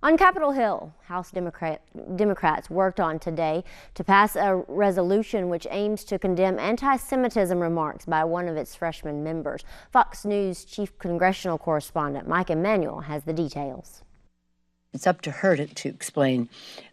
On Capitol Hill, House Democrats worked on today to pass a resolution which aims to condemn anti-Semitism remarks by one of its freshman members. Fox News chief congressional correspondent Mike Emanuel has the details. It's up to her to explain,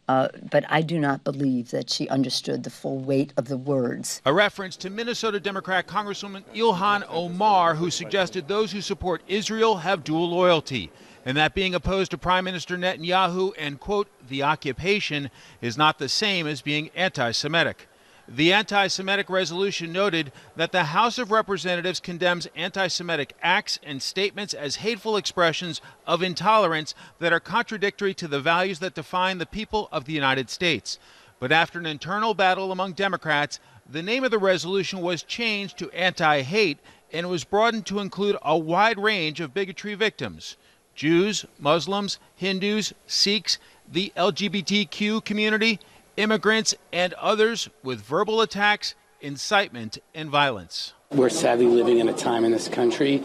but I do not believe that she understood the full weight of the words. A reference to Minnesota Democrat Congresswoman Ilhan Omar, who suggested those who support Israel have dual loyalty, and that being opposed to Prime Minister Netanyahu and, quote, the occupation is not the same as being anti-Semitic. The Anti-Semitic Resolution noted that the House of Representatives condemns anti-Semitic acts and statements as hateful expressions of intolerance that are contradictory to the values that define the people of the United States. But after an internal battle among Democrats, the name of the resolution was changed to anti-hate and was broadened to include a wide range of bigotry victims: Jews, Muslims, Hindus, Sikhs, the LGBTQ community, immigrants, and others with verbal attacks, incitement, and violence. We're sadly living in a time in this country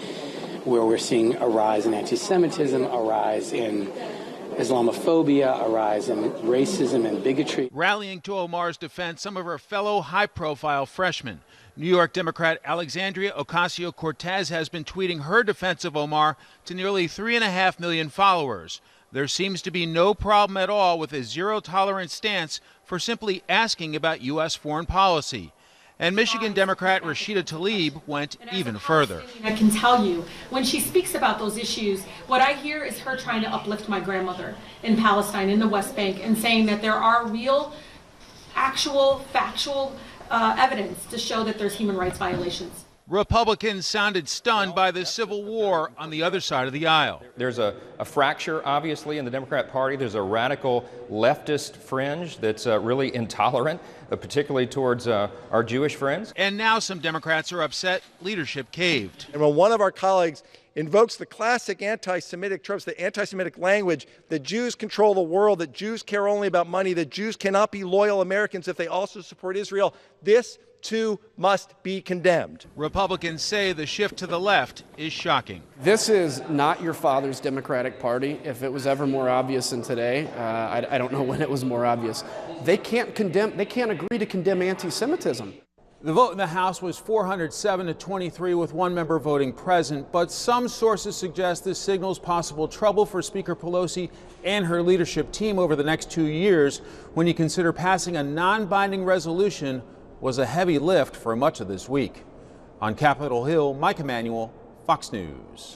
where we're seeing a rise in anti-Semitism, a rise in Islamophobia, a rise in racism and bigotry. Rallying to Omar's defense, some of her fellow high-profile freshmen. New York Democrat Alexandria Ocasio-Cortez has been tweeting her defense of Omar to nearly 3.5 million followers. There seems to be no problem at all with a zero-tolerance stance for simply asking about U.S. foreign policy. And Michigan Democrat Rashida Tlaib went even further. I can tell you, when she speaks about those issues, what I hear is her trying to uplift my grandmother in Palestine, in the West Bank, and saying that there are real, actual, factual evidence to show that there's human rights violations. Republicans sounded stunned by the civil war on the other side of the aisle. There's a fracture, obviously, in the Democrat Party. There's a radical leftist fringe that's really intolerant, particularly towards our Jewish friends. And now some Democrats are upset leadership caved. And when one of our colleagues invokes the classic anti-Semitic tropes, the anti-Semitic language, that Jews control the world, that Jews care only about money, that Jews cannot be loyal Americans if they also support Israel, this too must be condemned. Republicans say the shift to the left is shocking. This is not your father's Democratic Party. If it was ever more obvious than today, I don't know when it was more obvious. They can't agree to condemn anti-Semitism. The vote in the House was 407-23 with one member voting present, but some sources suggest this signals possible trouble for Speaker Pelosi and her leadership team over the next 2 years when you consider passing a non-binding resolution was a heavy lift for much of this week. On Capitol Hill, Mike Emanuel, Fox News.